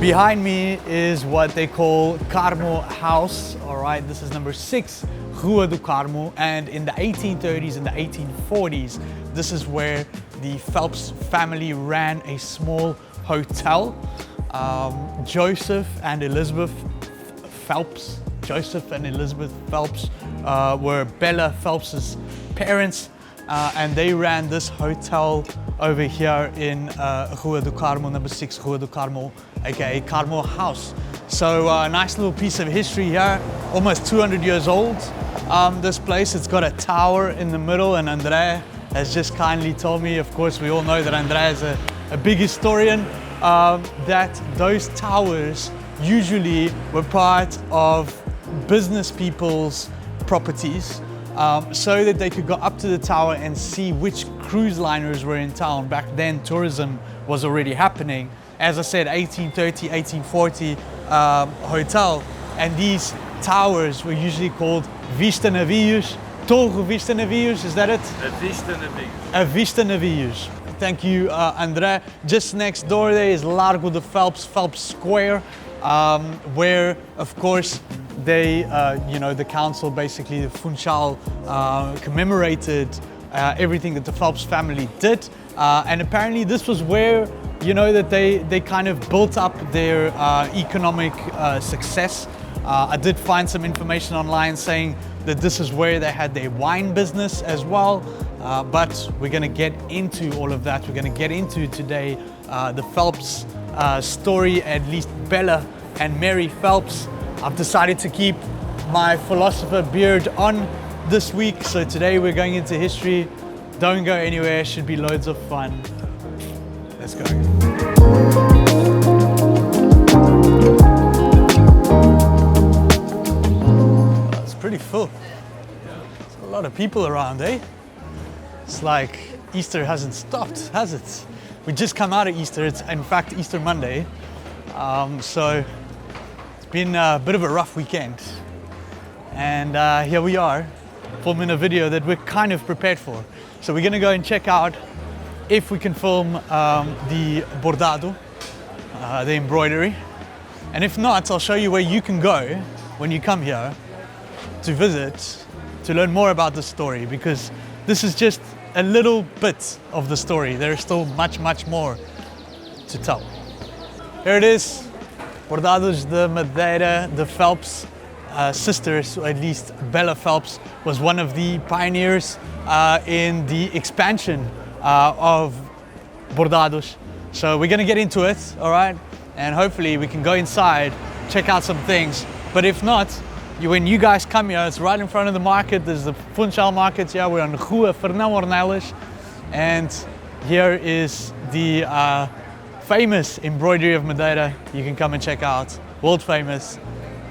Behind me is what they call Carmo House. All right, this is number 6, Rua do Carmo. And in the 1830s and the 1840s, this is where the Phelps family ran a small hotel. Joseph and Elizabeth Phelps were Bella Phelps's parents, and they ran this hotel over here in Rua do Carmo, number 6, Rua do Carmo, aka Carmo House. So a nice little piece of history here, almost 200 years old. This place, it's got a tower in the middle, and Andrea has just kindly told me, of course we all know that Andrea is a big historian, that those towers usually were part of business people's properties, so that they could go up to the tower and see which cruise liners were in town. Back then tourism was already happening. As I said, 1830, 1840 hotel, and these towers were usually called Vista Navios, Torre Vista Navios, is that it? A Vista Navios. A Vista Navios. Thank you, André. Just next door there is Largo de Phelps, Phelps Square, where, of course, they, the council, basically the Funchal, commemorated everything that the Phelps family did. And apparently this was where, that they kind of built up their economic success. I did find some information online saying that this is where they had their wine business as well. But we're going to get into all of that. We're going to get into today the Phelps story, at least Bella and Mary Phelps. I've decided to keep my philosopher beard on this week. So today we're going into history. Don't go anywhere, it should be loads of fun. Let's go. Oh, it's pretty full. There's a lot of people around, eh? It's like Easter hasn't stopped, has it? We just come out of Easter. It's in fact Easter Monday. So it's been a bit of a rough weekend. And here we are, filming a video that we're kind of prepared for. So we're gonna go and check out if we can film the Bordado, the embroidery. And if not, I'll show you where you can go when you come here to visit, to learn more about the story, because this is just a little bit of the story. There's still much, much more to tell. Here it is, Bordados de Madeira. The Phelps sisters, or at least Bella Phelps, was one of the pioneers in the expansion of Bordados. So we're gonna get into it, all right? And hopefully we can go inside, check out some things. But if not, when you guys come here, it's right in front of the market. There's the Funchal market here. We're on Rua Fernão Ornelas. And here is the famous embroidery of Madeira. You can come and check out, world famous.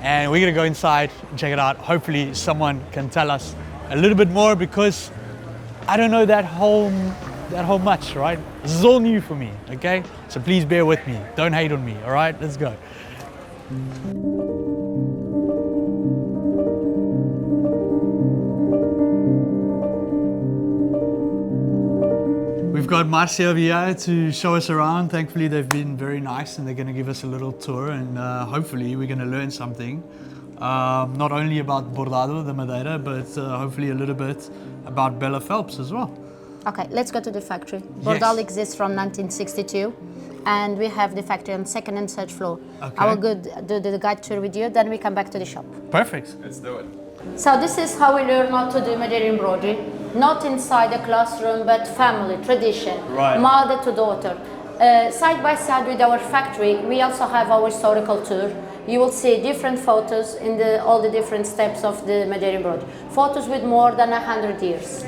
And we're gonna go inside and check it out. Hopefully someone can tell us a little bit more, because I don't know that whole much, right? This is all new for me, okay? So please bear with me. Don't hate on me, all right? Let's go. We've got Marcia over here to show us around. Thankfully, they've been very nice and they're going to give us a little tour, and hopefully we're going to learn something. Not only about Bordado, the Madeira, but hopefully a little bit about Bella Phelps as well. Okay, let's go to the factory. Bordado exists from 1962, and we have the factory on second and third floor. Okay. I will go do the guide tour with you, then we come back to the shop. Perfect. Let's do it. So this is how we learn how to do Madeira embroidery. Not inside a classroom, but family, tradition, right. Mother to daughter. Side by side with our factory, we also have our historical tour. You will see different photos in all the different steps of the Madeira embroidery. Photos with more than 100 years.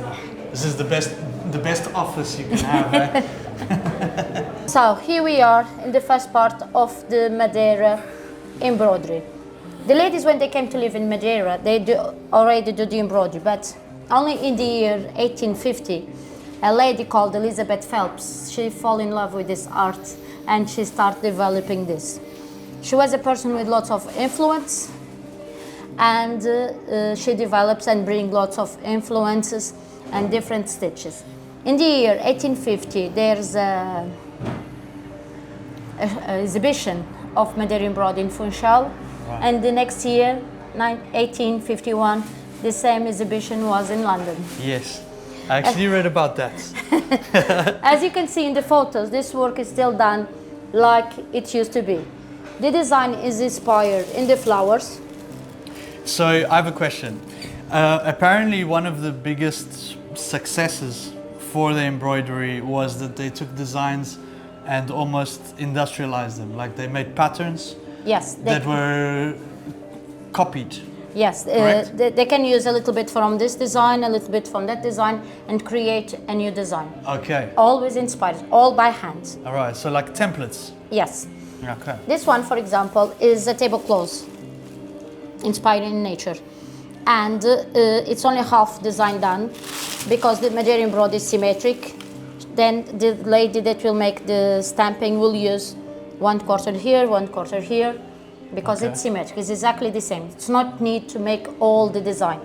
This is the best office you can have, eh? So here we are in the first part of the Madeira embroidery. The ladies, when they came to live in Madeira, they already do the embroidery, but only in the year 1850, a lady called Elizabeth Phelps, she fell in love with this art and she started developing this. She was a person with lots of influence, and she develops and brings lots of influences and different stitches. In the year 1850, there's an exhibition of Madeira Embroidery in Funchal. Right. And the next year, 1851, the same exhibition was in London. Yes, I actually read about that. As you can see in the photos, this work is still done like it used to be. The design is inspired in the flowers. So I have a question. Apparently one of the biggest successes for the embroidery was that they took designs and almost industrialized them. Like they made patterns that were copied. Yes, they can use a little bit from this design, a little bit from that design, and create a new design. Okay. Always inspired, all by hand. All right, so like templates. Yes. Okay. This one, for example, is a tablecloth, inspired in nature. And it's only half design done, because the Madeira embroidery is symmetric. Then the lady that will make the stamping will use 1/4 here, 1/4 here, because it's symmetric. It's exactly the same. It's not need to make all the design.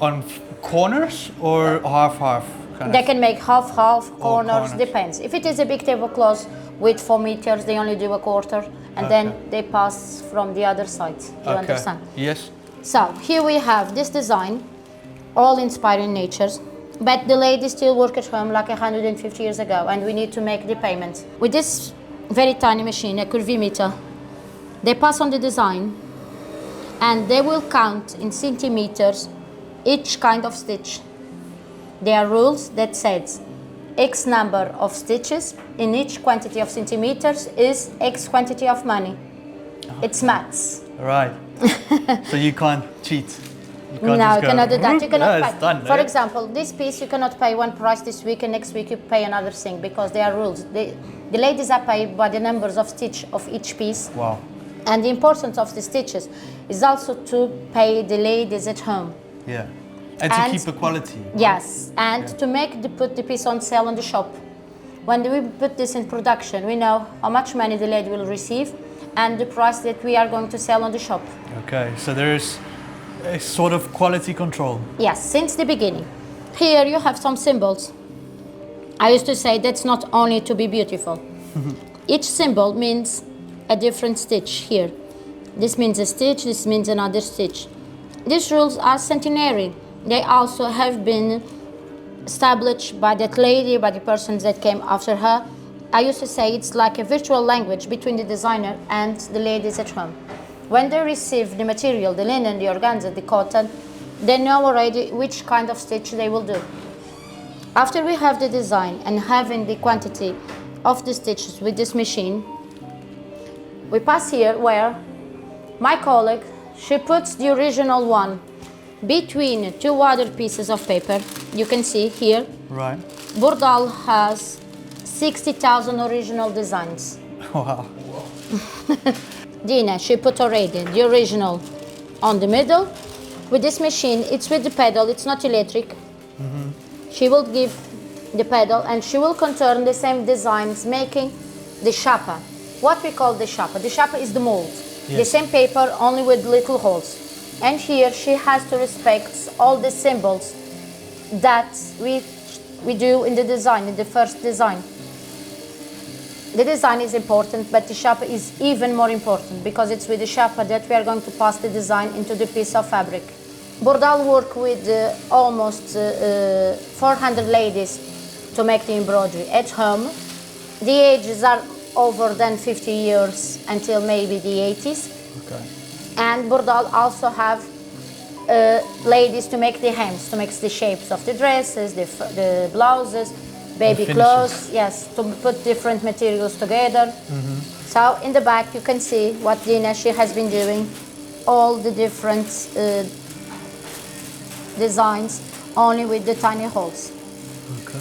On corners or half-half? They can make half-half, corners, depends. If it is a big tablecloth with 4 meters, they only do 1/4, and then they pass from the other side. You understand? Yes. So here we have this design, all inspired in nature, but the ladies still work at home like 150 years ago, and we need to make the payment. With this very tiny machine, a curvimeter, they pass on the design, and they will count in centimeters each kind of stitch. There are rules that says X number of stitches in each quantity of centimeters is X quantity of money. It's maths. Right. So you can't cheat. You can't No, you cannot do that. You cannot it's pay. done, For eh? example, this piece you cannot pay one price this week, and next week you pay another thing, because there are rules. The ladies are paid by the numbers of stitch of each piece. Wow. And the importance of the stitches is also to pay the ladies at home. Yeah. And to keep the quality. Right? Yes, and to put the piece on sale on the shop. When we put this in production, we know how much money the lady will receive and the price that we are going to sell on the shop. Okay, so there's a sort of quality control. Yes, since the beginning. Here you have some symbols. I used to say that's not only to be beautiful. Each symbol means a different stitch here. This means a stitch, this means another stitch. These rules are centenary. They also have been established by that lady, by the persons that came after her. I used to say it's like a virtual language between the designer and the ladies at home. When they receive the material, the linen, the organza, the cotton, they know already which kind of stitch they will do. After we have the design and having the quantity of the stitches with this machine, we pass here where my colleague, she puts the original one between 2 other pieces of paper. You can see here. Right. Bordado has 60,000 original designs. Wow. Dina, she put already the original on the middle. With this machine, it's with the pedal, it's not electric. She will give the pedal and she will conturn the same designs, making the chapa. What we call the chapa. The chapa is the mold. Yes. The same paper, only with little holes. And here she has to respect all the symbols that we do in the design, in the first design. The design is important, but the chapa is even more important, because it's with the chapa that we are going to pass the design into the piece of fabric. Bordado work with almost 400 ladies to make the embroidery at home. The ages are over than 50 years until maybe the 80s. Okay. And Bordado also have ladies to make the hems, to make the shapes of the dresses, the blouses, baby clothes, yes, to put different materials together. So in the back you can see what Dina, she has been doing, all the different designs, only with the tiny holes. Okay.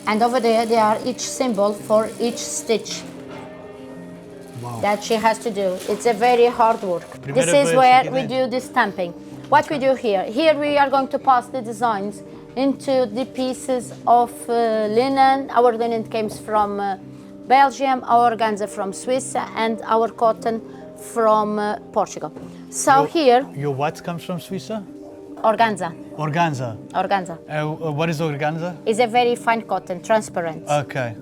And over there, there are each symbol for each stitch. Wow. That she has to do. It's a very hard work. This is where we do the stamping. What we do here, we are going to pass the designs into the pieces of linen. Our linen comes from Belgium, our organza from Swiss, and our cotton from Portugal. So Your what comes from Suiza? Organza. Organza. Organza. What is organza? It's a very fine cotton, transparent. Okay.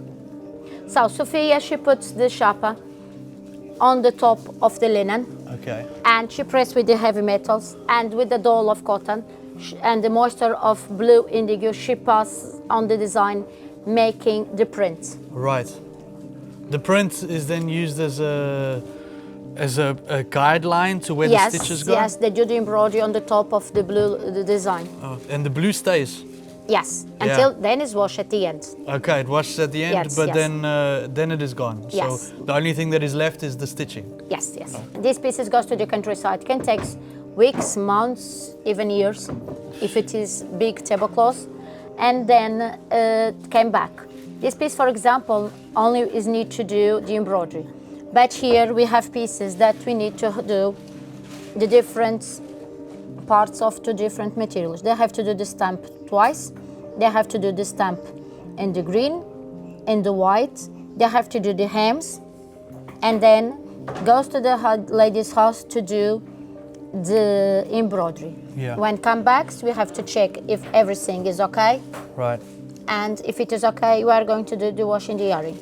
So Sophia, she puts the chapa. on the top of the linen. Okay. And she pressed with the heavy metals and with the doll of cotton and the moisture of blue indigo she passed on the design, making the print. Right. The print is then used as a guideline to where the stitches go? Yes, they do the embroidery on the top of the blue the design. Oh, and the blue stays? Yes, until then it's washed at the end. Okay, it washes at the end, Yes, but yes. then it is gone. Yes. So the only thing that is left is the stitching. Yes, yes. These pieces goes to the countryside. Can take weeks, months, even years, if it is big tablecloth, and then came back. This piece, for example, only is need to do the embroidery. But here we have pieces that we need to do the different parts of two different materials. They have to do the stamp twice. They have to do the stamp in the green, in the white. They have to do the hems, and then goes to the lady's house to do the embroidery. Yeah. When come back, we have to check if everything is okay. Right. And if it is okay, we are going to do the washing the yarn.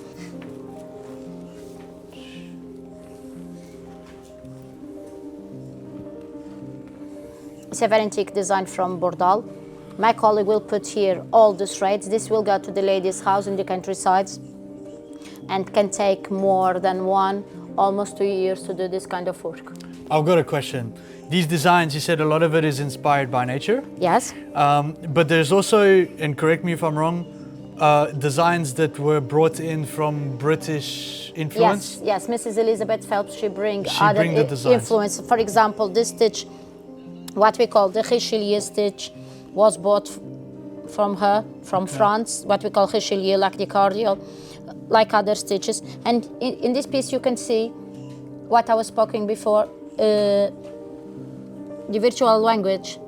It's a very antique design from Bordado. My colleague will put here all the threads. This will go to the lady's house in the countryside and can take more than almost 2 years to do this kind of work. I've got a question. These designs, you said a lot of it is inspired by nature. Yes. But there's also, and correct me if I'm wrong, designs that were brought in from British influence? Yes, Mrs. Elizabeth Phelps, she bring She other bring the designs. influence. For example, this stitch, what we call the Richelieu stitch, was bought from her, from France, what we call Richelieu, like the cardial, like other stitches. And in this piece you can see what I was speaking before, the virtual language.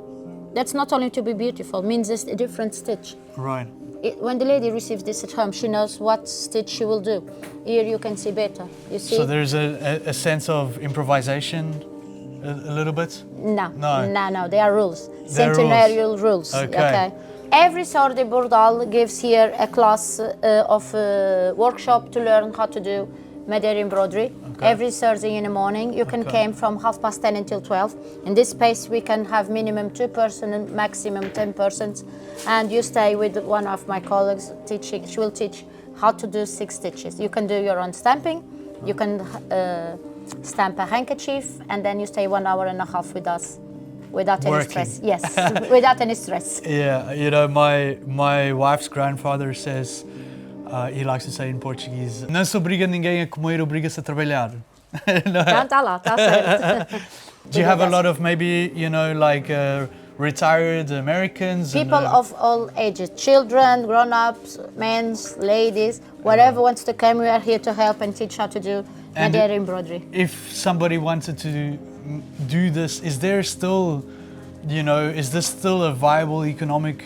That's not only to be beautiful, means it's a different stitch. Right. When the lady receives this at home, she knows what stitch she will do. Here you can see better, you see? So there's a sense of improvisation a little bit? No, they are rules. They're Centenarial rules. Okay. Every Sort de Bordal gives here a class of workshop to learn how to do Madeira Embroidery. Okay. Every Thursday in the morning. You can come from 10:30 until 12. In this space we can have minimum 2 persons and maximum 10 persons. And you stay with one of my colleagues teaching. She will teach how to do 6 stitches. You can do your own stamping. You can stamp a handkerchief, and then you stay 1 hour and a half with us without any stress. Yes, without any stress. Yeah, you know, my wife's grandfather says, he likes to say in Portuguese, não se obriga ninguém a comer, obriga-se a trabalhar. Então tá lá, tá certo. Do you have a lot of maybe, you know, like retired Americans? People of all ages, children, grown-ups, men, ladies, whatever wants to come, we are here to help and teach how to do Madeira embroidery. If somebody wanted to do this, is there still, you know, is this still a viable economic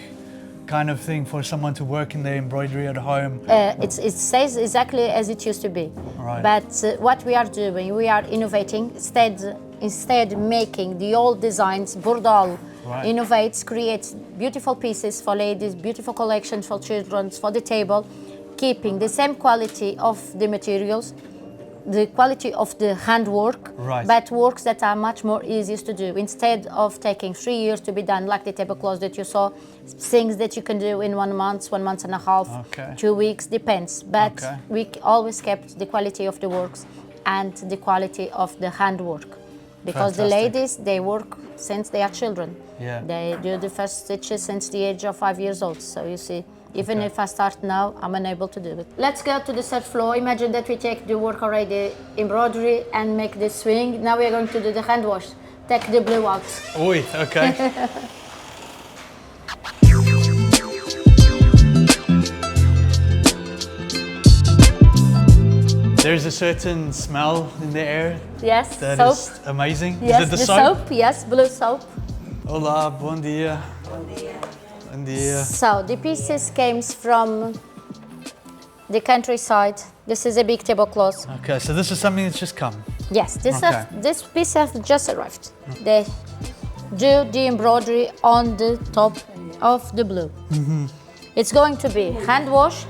kind of thing for someone to work in their embroidery at home? It stays exactly as it used to be. Right. But what we are doing, we are innovating, instead making the old designs. Bordado innovates, creates beautiful pieces for ladies, beautiful collections for children, for the table, keeping the same quality of the materials, the quality of the handwork, but works that are much more easier to do. Instead of taking 3 years to be done, like the tablecloths that you saw, things that you can do in 1 month, 1 month and a half, 2 weeks, depends. But we always kept the quality of the works and the quality of the handwork. Because the ladies, they work since they are children. Yeah. They do the first stitches since the age of 5 years old. So you see, even if I start now, I'm unable to do it. Let's go to the third floor. Imagine that we take the work already, embroidery, and make the swing. Now we are going to do the hand wash. Take the blue out. Oi, okay. There's a certain smell in the air. Yes, that soap. is amazing. Yes, is it the soap? Yes, blue soap. Olá, bom dia. Bom dia. Bom dia. So the pieces came from the countryside. This is a big tablecloth. Okay, so this is something that's just come. Yes, this piece has just arrived. They do the embroidery on the top of the blue. It's going to be hand wash,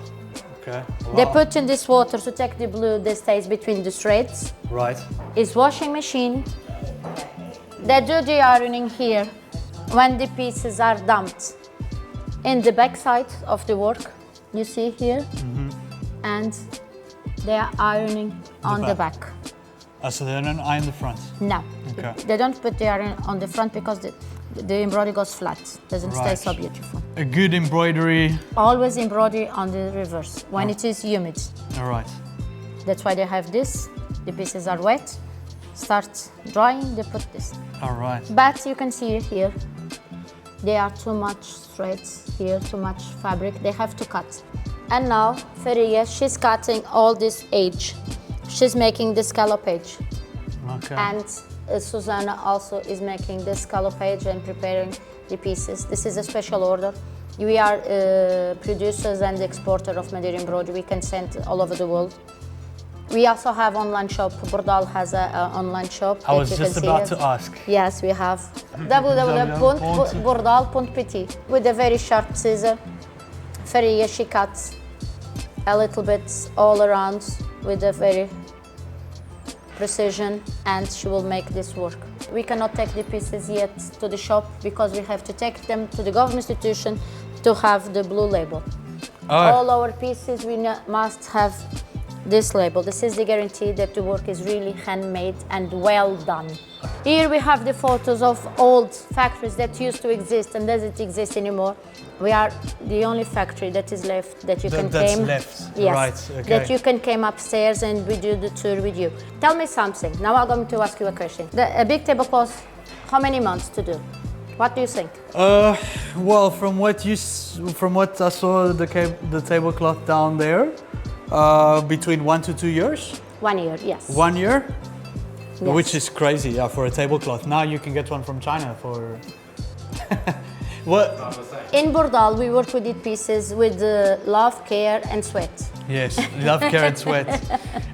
Okay. They Wow. put in this water to take the blue that stays between the threads. Right. Is washing machine. They do the ironing here when the pieces are dumped in the back side of the work. You see here, and they are ironing on the back. So they don't iron the front. No, Okay. they don't put the iron on the front because the embroidery goes flat. Doesn't stay Right. so beautiful. A good embroidery. Always embroidery on the reverse when it is humid. All right. That's why they have this. The pieces are wet. Start drying, they put this. All right. But you can see here, there are too much threads here, too much fabric. They have to cut. And now, Feria, she's cutting all this edge. She's making the scallop edge. Okay. And Susanna also is making the scallop edge and preparing the pieces. This is a special order. We are producers and exporter of Madeira Embroidery. We can send all over the world. We also have online shop. Bordal has an online shop. I was just about to ask. Yes, we have www.bordal.pt with a very sharp scissor. Feria, she cuts a little bit all around with a very precision, and she will make this work. We cannot take the pieces yet to the shop because we have to take them to the government institution to have the blue label. All our pieces we must have this label. This is the guarantee that the work is really handmade and well done. Here we have the photos of old factories that used to exist and doesn't exist anymore. We are the only factory that is left that you can That's came. left. Yes, Right. Okay. that you can come upstairs and we do the tour with you. Tell me something. Now I'm going to ask you a question. A big tablecloth, how many months to do? What do you think? Well, from what I saw, the tablecloth down there, between 1 to 2 years. 1 year, yes. 1 year, Yes. which is crazy, yeah, for a tablecloth. Now you can get one from China for. What? In Bordal, we work with these pieces with love, care, and sweat. Yes, love, care, and sweat.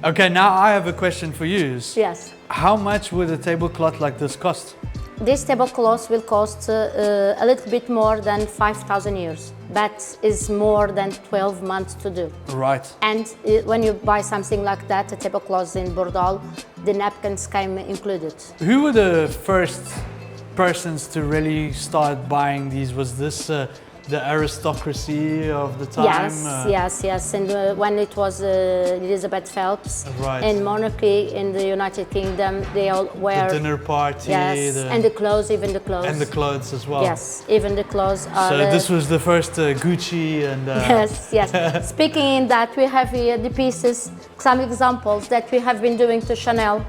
Okay, now I have a question for you. Yes. How much would a tablecloth like this cost? This tablecloth will cost a little bit more than 5,000 euros, but is more than 12 months to do. Right. And when you buy something like that, a tablecloth in Bordal, the napkins came included. Who were the first persons to really start buying these? Was this the aristocracy of the time? Yes. And when it was Elizabeth Phelps Right. and monarchy in the United Kingdom, they all wear The dinner party. yes, and the clothes, even the clothes. And the clothes as well. Yes, even the clothes are. So this was the first Gucci and. Yes. Speaking in that, we have here the pieces, some examples that we have been doing to Chanel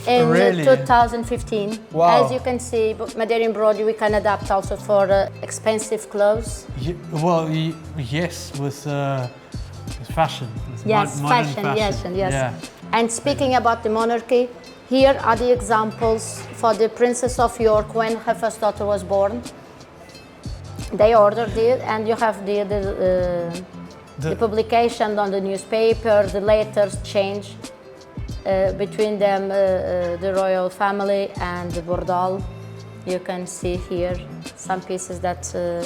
in Really? 2015. Wow. As you can see, Madeira Embroidery we can adapt also for expensive clothes. Yes, with fashion. With Yes, modern fashion, yes. Yeah. And speaking about the monarchy, here are the examples for the Princess of York when her first daughter was born. They ordered it, and you have the publication on the newspaper, the letters change between them, the royal family and the Bordal. You can see here some pieces that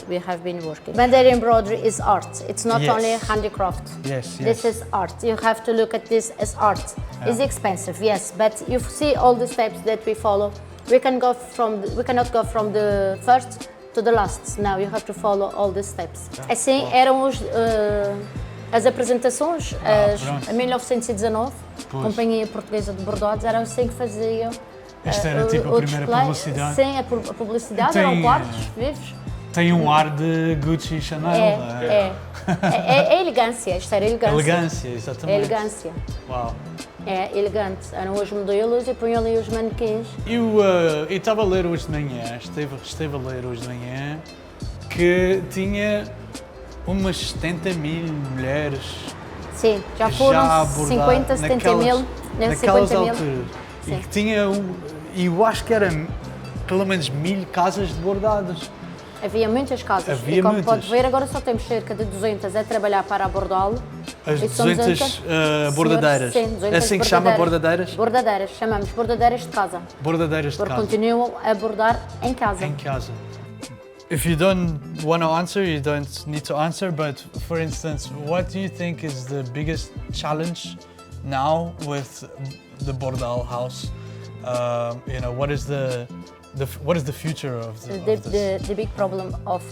we have been working. Madeira Embroidery is art. It's not Yes. only handicraft. Yes. This is art. You have to look at this as art. It's expensive, yes, but you see all the steps that we follow. We cannot go from the first to the last. Now you have to follow all the steps. Assim eram as apresentações pronto. em 1919, Companhia Portuguesa de Bordados, eram assim que faziam. Esta era tipo a o primeira display. publicidade. Sim, a publicidade Tem, eram quartos vivos. Tem um ar de Gucci e Chanel. É elegância, isto era elegância. Elegância, exatamente. É elegância. Uau. É elegante. Eram os modelos e punham ali os manequins. Eu estava a ler hoje de manhã, esteve a ler hoje de manhã, que tinha umas 70 mil mulheres Sim, já foram abordadas 50, 70 mil. naquelas 50 mil. alturas. E Sim. que tinha, eu acho que era pelo menos 1000 casas de bordados. Havia muitas casas. Havia e como muitas. pode ver, agora só temos cerca de 200 a trabalhar para a Bordal. As E somos 200 bordadeiras. Sim, 200 É assim que chama bordadeiras? Bordadeiras, chamamos bordadeiras de casa. Bordadeiras de Porque casa. continuam a bordar em casa. Em casa. If you don't want to answer, you don't need to answer, but for instance, what do you think is the biggest challenge now with the Bordado house? You know, what is the future of this? The big problem of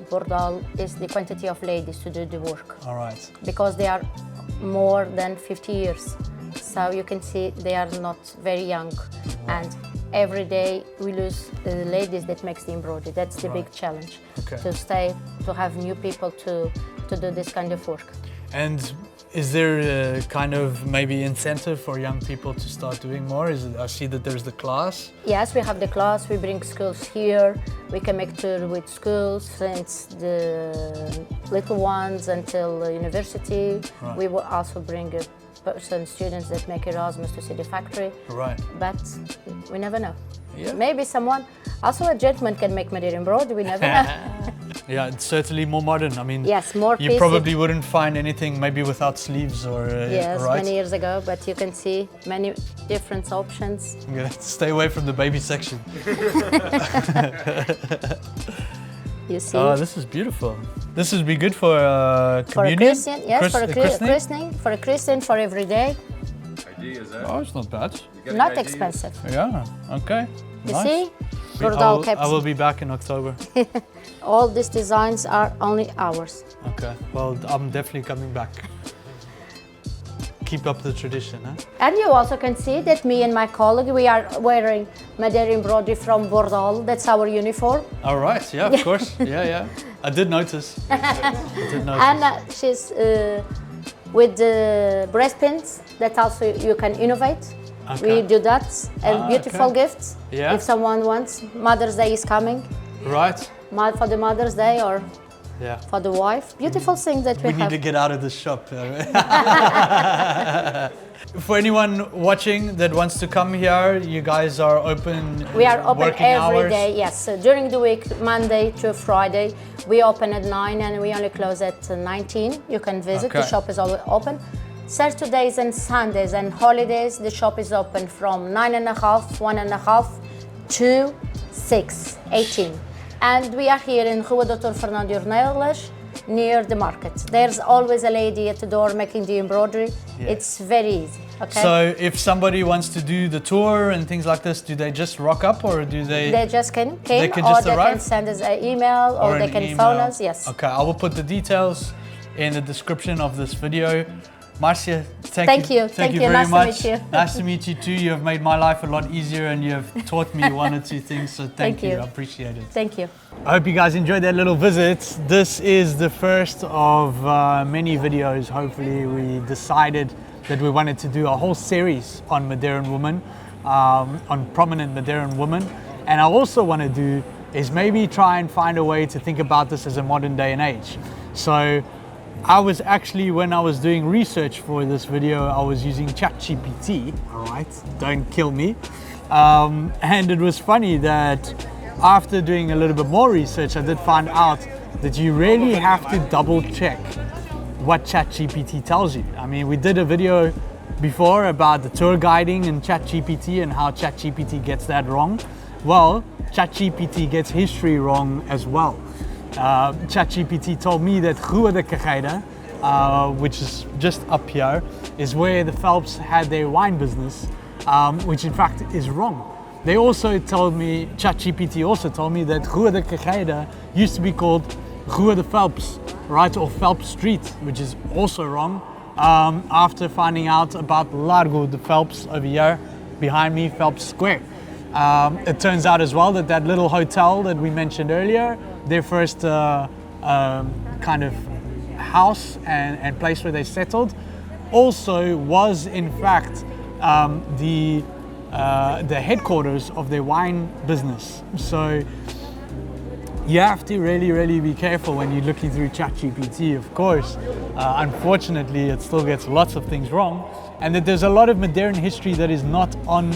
Bordado is the quantity of ladies to do the work. All right. Because they are more than 50 years. So you can see they are not very young. And every day we lose ladies that makes the embroidery. That's the big challenge. Okay. To have new people to do this kind of work. And is there a kind of maybe incentive for young people to start doing more? I see that there's the class. Yes, we have the class. We bring schools here. We can make tour with schools since the little ones until university. Right. We will also bring students that make Erasmus to see the factory. Right. But we never know. Yeah. Maybe someone, also a gentleman can make Madeira Embroidery, we never know. Yeah, it's certainly more modern. I mean, yes, more you probably wouldn't find anything maybe without sleeves or yes, right? many years ago, but you can see many different options. I'm gonna stay away from the baby section. You see? Oh, this is beautiful. This would be good for communion? For a Christian, yes, for a christening? For a Christian, for every day. Oh, it's not bad. Not expensive. Yeah, okay. You Nice. see? I will be back in October. All these designs are only ours. Okay, well, I'm definitely coming back. Keep up the tradition, huh? And you also can see that me and my colleague, we are wearing Madeira Embroidery from Bordado. That's our uniform. All right, yeah, of course. Yeah. I did notice. And she's with the breastpins that also you can innovate. Okay. We do that. And beautiful gifts. Yeah. If someone wants, Mother's Day is coming. Right. For the Mother's Day or for the wife. Beautiful things that we have. We need to get out of this shop. For anyone watching that wants to come here, you guys are open. We are open every day, hours? yes. So during the week, Monday to Friday, we open at 9 and we only close at 19. You can visit, the shop is always open. Saturdays and Sundays and holidays, the shop is open from 9:30, 1:30 to 6, 18. And we are here in Rua Dr. Fernando Ornelas, near the market. There's always a lady at the door making the embroidery. Yeah. It's very easy, okay? So if somebody wants to do the tour and things like this, do they just rock up or do they? They just can arrive? Can send us an email or they can phone us, yes. Okay, I will put the details in the description of this video. Marcia, thank you very nice much. To meet you. Nice to meet you too. You have made my life a lot easier and you have taught me one or two things, so thank you. I appreciate it. Thank you. I hope you guys enjoyed that little visit. This is the first of many videos. Hopefully we decided that we wanted to do a whole series on Madeiran women, on prominent Madeiran women. And I also want to do is maybe try and find a way to think about this as a modern day and age. So I was actually, when I was doing research for this video, I was using ChatGPT, all right, don't kill me. And it was funny that after doing a little bit more research, I did find out that you really have to double check what ChatGPT tells you. I mean, we did a video before about the tour guiding and ChatGPT and how ChatGPT gets that wrong. Well, ChatGPT gets history wrong as well. ChatGPT told me that Rua da Carreira, which is just up here, is where the Phelps had their wine business, which in fact is wrong. They also told me, ChatGPT also told me that Rua da Carreira used to be called Rua de Phelps, right, or Phelps Street, which is also wrong. After finding out about Largo de Phelps over here, behind me, Phelps Square. It turns out as well that that little hotel that we mentioned earlier, their first kind of house and place where they settled, also was in fact the headquarters of their wine business. So you have to really be careful when you're looking through ChatGPT, of course. Unfortunately, it still gets lots of things wrong, and that there's a lot of Madeiran history that is not on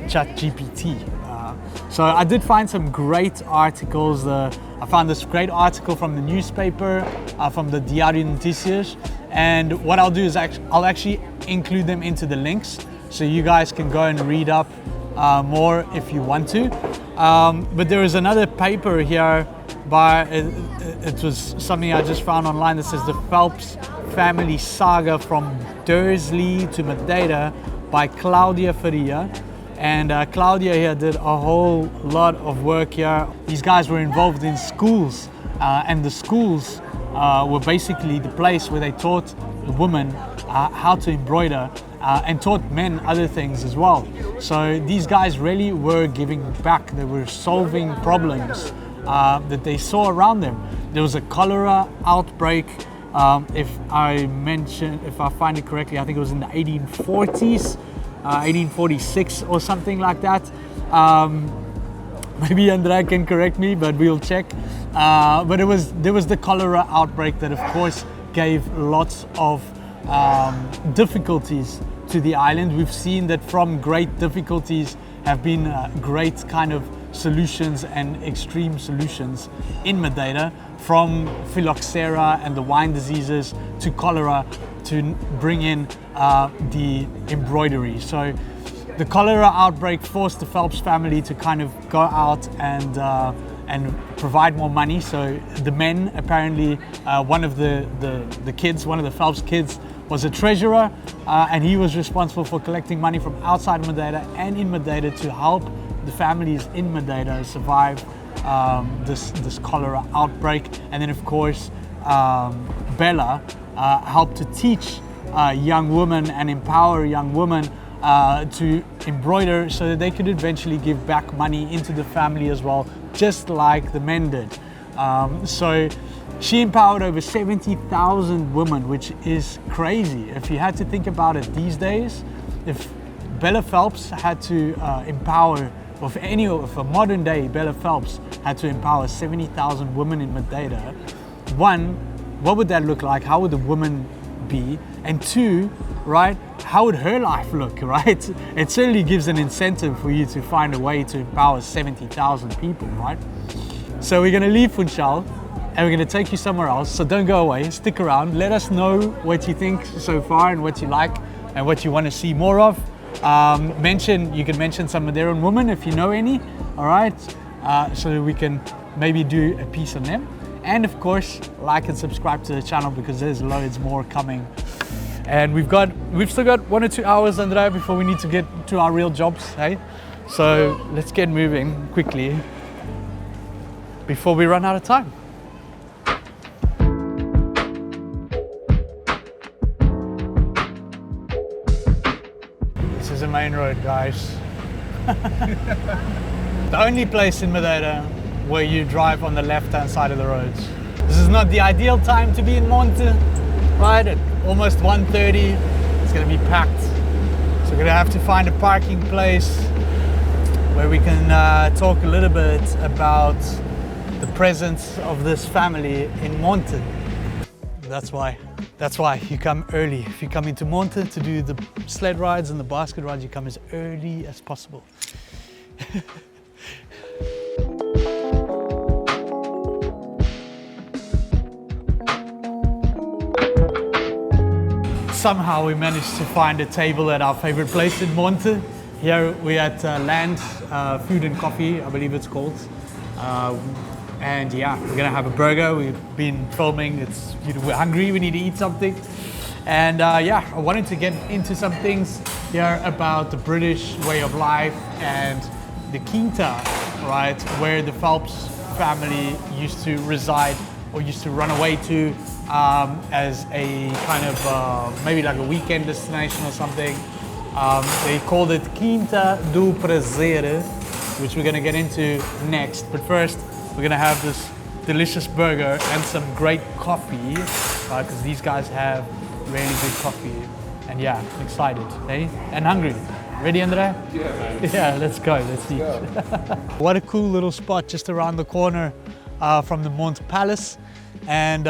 ChatGPT. So I did find some great articles. I found this great article from the newspaper, from the Diário Notícias, and what I'll do is I'll actually include them into the links, so you guys can go and read up more if you want to. But there is another paper here by, it was something I just found online that says the Phelps family saga from Dursley to Madeira by Claudia Faria. And Claudia here did a whole lot of work here. These guys were involved in schools, and the schools were basically the place where they taught the women how to embroider and taught men other things as well. So these guys really were giving back. They were solving problems that they saw around them. There was a cholera outbreak. If I find it correctly, I think it was in the 1840s. 1846 or something like that. Maybe Andrea can correct me, but we'll check. But there was the cholera outbreak that, of course, gave lots of difficulties to the island. We've seen that from great difficulties have been great kind of solutions and extreme solutions in Madeira, from phylloxera and the wine diseases to cholera, to bring in the embroidery. So the cholera outbreak forced the Phelps family to kind of go out and provide more money. So the men, apparently, one of the kids, one of the Phelps kids, was a treasurer, and he was responsible for collecting money from outside Madeira and in Madeira to help the families in Madeira survive this cholera outbreak. And then, of course, Bella helped to teach young women and empower young women to embroider so that they could eventually give back money into the family as well, just like the men did. So she empowered over 70,000 women, which is crazy. If you had to think about it these days, if Bella Phelps had to empower, or if a modern day Bella Phelps had to empower 70,000 women in Madeira, one, what would that look like? How would the woman be? And two, right, how would her life look, right? It certainly gives an incentive for you to find a way to empower 70,000 people, right? So we're gonna leave Funchal and we're gonna take you somewhere else. So don't go away, stick around. Let us know what you think so far and what you like and what you wanna see more of. You can mention some Madeiran women if you know any, all right? So that we can maybe do a piece on them. And of course, like and subscribe to the channel because there's loads more coming. And we've still got 1 or 2 hours, Andrea, before we need to get to our real jobs, hey? So let's get moving quickly before we run out of time. This is the main road, guys. The only place in Madeira where you drive on the left-hand side of the roads. This is not the ideal time to be in Monte, right? At almost 1:30, it's gonna be packed. So we're gonna have to find a parking place where we can talk a little bit about the presence of this family in Monte. That's why you come early. If you come into Monte to do the sled rides and the basket rides, you come as early as possible. Somehow we managed to find a table at our favorite place in Monte. Here we're at Land Food and Coffee, I believe it's called. And yeah, we're gonna have a burger. We've been filming, we're hungry, we need to eat something. And yeah, I wanted to get into some things here about the British way of life and the Quinta, right, where the Phelps family used to reside or used to run away to as a kind of maybe like a weekend destination or something. They called it Quinta do Prazer, which we're gonna get into next. But first, we're gonna have this delicious burger and some great coffee, because these guys have really good coffee. And yeah, I'm excited, eh? And hungry. Ready, Andrea? Yeah, man. Yeah, let's go, let's eat. What a cool little spot just around the corner from the Monte Palace. And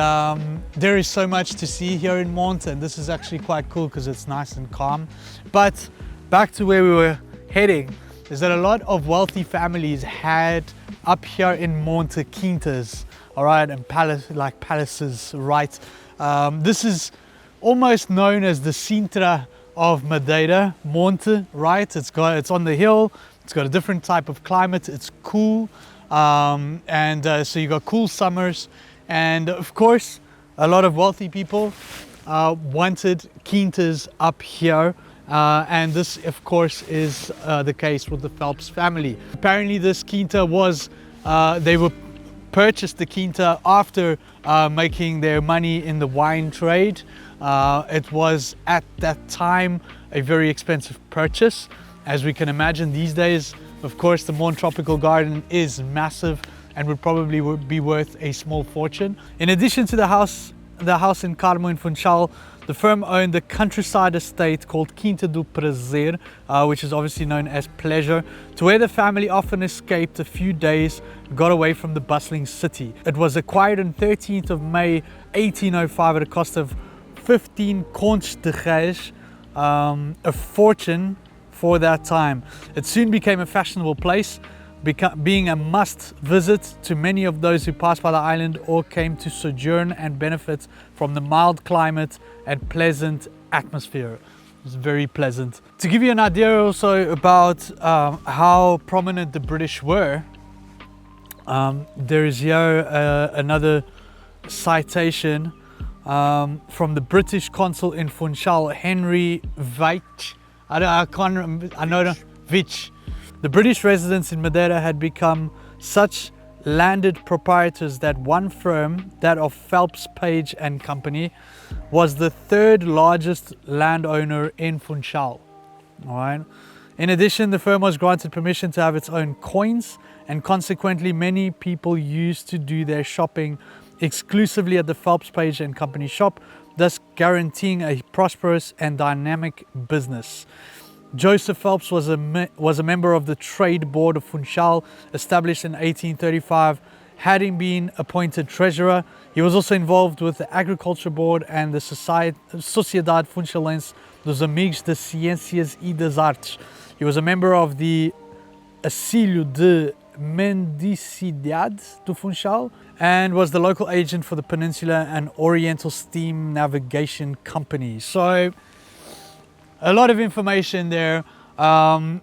there is so much to see here in Monte, and this is actually quite cool because it's nice and calm. But back to where we were heading, is that a lot of wealthy families had up here in Monte quintas, all right, and palaces, right? This is almost known as the Sintra of Madeira, Monte, right? It's on the hill It's got a different type of climate. It's cool, so you got cool summers, and of course a lot of wealthy people wanted quintas up here, and this of course is the case with the Phelps family. Apparently this quinta was purchased the quinta after making their money in the wine trade. It was at that time a very expensive purchase. As we can imagine these days, of course, the Morn Tropical Garden is massive and would probably be worth a small fortune. In addition to the house in Carmo in Funchal, the firm owned the countryside estate called Quinta do Prazer, which is obviously known as Pleasure, to where the family often escaped a few days, got away from the bustling city. It was acquired on 13th of May 1805 at a cost of 15 contos de reis, a fortune for that time. It soon became a fashionable place, being a must visit to many of those who passed by the island or came to sojourn and benefit from the mild climate and pleasant atmosphere. It's very pleasant. To give you an idea also about how prominent the British were, there is here another citation from the British consul in Funchal, Henry Veitch. Veitch. The British residents in Madeira had become such landed proprietors that one firm, that of Phelps, Page and Company, was the third largest landowner in Funchal. All right. In addition, the firm was granted permission to have its own coins, and consequently many people used to do their shopping exclusively at the Phelps, Page and Company shop, thus guaranteeing a prosperous and dynamic business. Joseph Phelps was a member of the Trade Board of Funchal, established in 1835. Having been appointed treasurer, he was also involved with the Agriculture Board and the Sociedade Funchalense dos Amigos das Ciências e das Artes. He was a member of the Auxílio de Mendicidade do Funchal and was the local agent for the Peninsula and Oriental Steam Navigation Company. So a lot of information there. I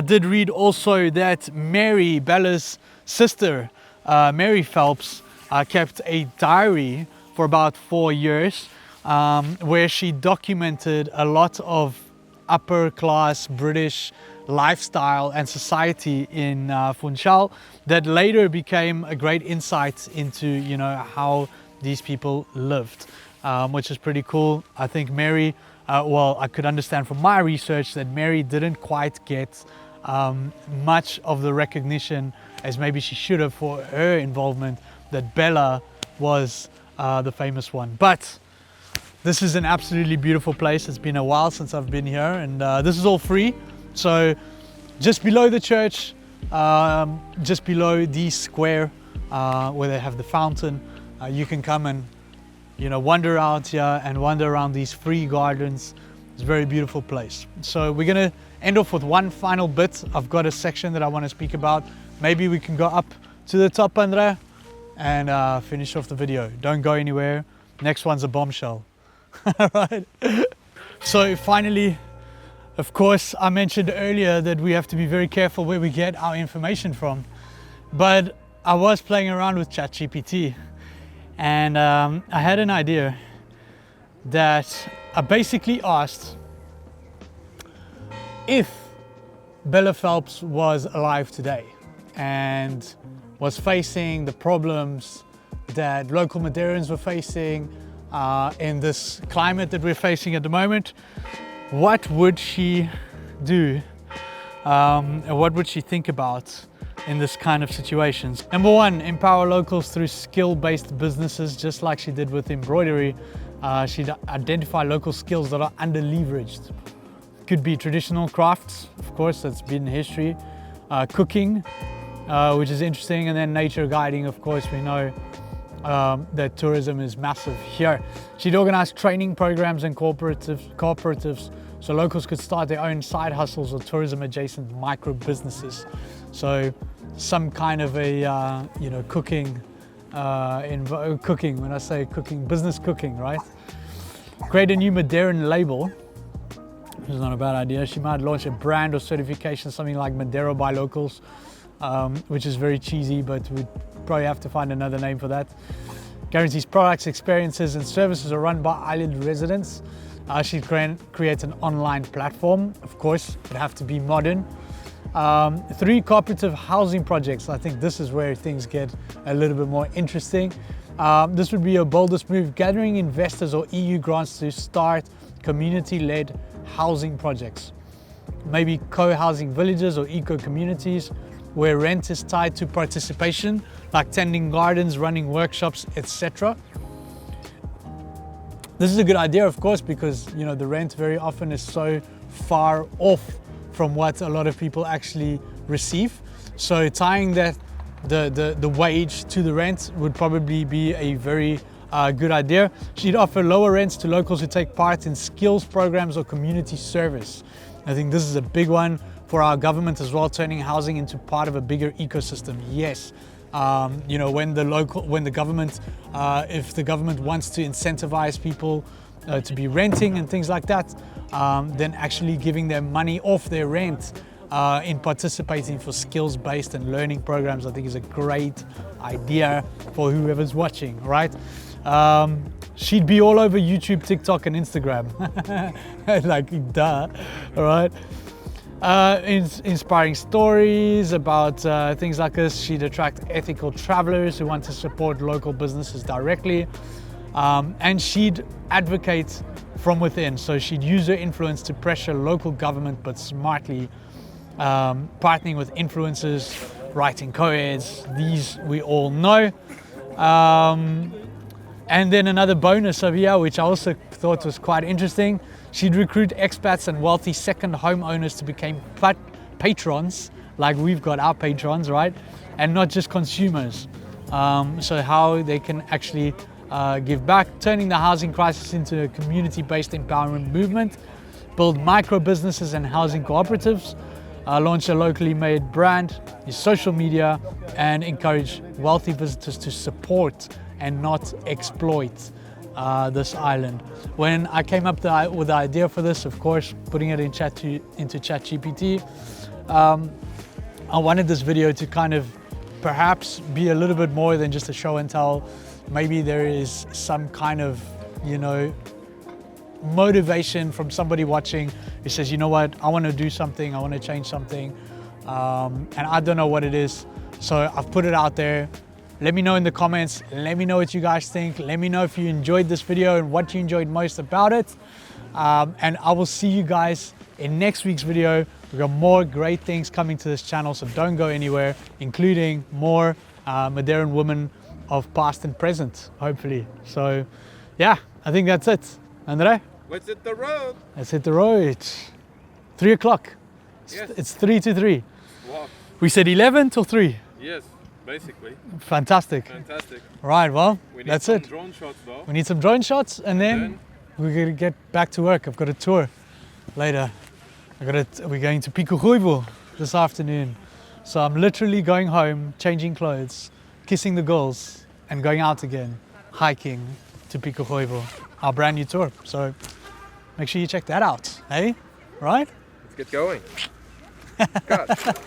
did read also that Mary, Bella's sister, Mary Phelps, kept a diary for about 4 years where she documented a lot of upper class British lifestyle and society in Funchal that later became a great insight into, you know, how these people lived, which is pretty cool. I think Mary, well, I could understand from my research that Mary didn't quite get much of the recognition as maybe she should have for her involvement, that Bella was the famous one. But this is an absolutely beautiful place. It's been a while since I've been here, and this is all free. So just below the church, just below the square where they have the fountain, you can come and, you know, wander out here and wander around these free gardens. It's a very beautiful place. So we're gonna end off with one final bit. I've got a section that I want to speak about. Maybe we can go up to the top, Andre, and finish off the video. Don't go anywhere. Next one's a bombshell. All right. So finally, of course, I mentioned earlier that we have to be very careful where we get our information from. But I was playing around with ChatGPT, and I had an idea that I basically asked if Bella Phelps was alive today and was facing the problems that local Madeirans were facing in this climate that we're facing at the moment, what would she do? And what would she think about in this kind of situations? Number one, empower locals through skill-based businesses, just like she did with embroidery. She'd identify local skills that are under-leveraged. Could be traditional crafts, of course, that's been history. Cooking, which is interesting, and then nature guiding. Of course, we know that tourism is massive here. She'd organize training programs and cooperatives so locals could start their own side hustles or tourism adjacent micro businesses. So some kind of a you know, cooking, when I say cooking, business cooking, right? Create a new Madeiran label which is not a bad idea. She might launch a brand or certification, something like Madeira by locals, which is very cheesy, but we'd probably have to find another name for that. Guarantees products, experiences and services are run by island residents. She creates an online platform. Of course, it'd have to be modern. 3 cooperative housing projects. I think this is where things get a little bit more interesting. This would be your boldest move, gathering investors or EU grants to start community-led housing projects. Maybe co-housing villages or eco-communities where rent is tied to participation, like tending gardens, running workshops, etc. This is a good idea, of course, because the rent very often is so far off from what a lot of people actually receive. So tying that the wage to the rent would probably be a very good idea. She'd offer lower rents to locals who take part in skills programs or community service. I think this is a big one for our government as well, turning housing into part of a bigger ecosystem. Yes. When the government, if the government wants to incentivize people to be renting and things like that, then actually giving them money off their rent in participating for skills-based and learning programs, I think is a great idea for whoever's watching, right? She'd be all over YouTube, TikTok and Instagram. Like, duh, all right? Inspiring stories about things like this. She'd attract ethical travelers who want to support local businesses directly, and she'd advocate from within. So she'd use her influence to pressure local government, but smartly, partnering with influencers, writing co-eds. These we all know. And then another bonus over here, which I also thought was quite interesting. She'd recruit expats and wealthy second home owners to become patrons, like we've got our patrons, right? And not just consumers. So how they can actually give back, turning the housing crisis into a community-based empowerment movement, build micro businesses and housing cooperatives, launch a locally made brand, use social media, and encourage wealthy visitors to support and not exploit this island. When I came up with the idea for this, of course, putting it into ChatGPT, I wanted this video to kind of perhaps be a little bit more than just a show and tell. Maybe there is some kind of, motivation from somebody watching who says, you know what, I want to do something, I want to change something, and I don't know what it is. So I've put it out there. Let me know in the comments. Let me know what you guys think. Let me know if you enjoyed this video and what you enjoyed most about it. And I will see you guys in next week's video. We've got more great things coming to this channel, so don't go anywhere, including more Madeiran women of past and present, hopefully. So yeah, I think that's it. Andre? Let's hit the road. Let's hit the road. 3 o'clock. Yes. It's 3 to 3. Wow. We said 11 till 3. Yes, basically. Fantastic. Fantastic. Right, well, We need that's some it. drone shots though. We need some drone shots and then we're going to get back to work. I've got a tour later. We're going to Pikuhuivu this afternoon. So I'm literally going home, changing clothes, kissing the girls and going out again, hiking to Pikuhuivu, our brand new tour. So make sure you check that out, hey? Right? Let's get going. Cut.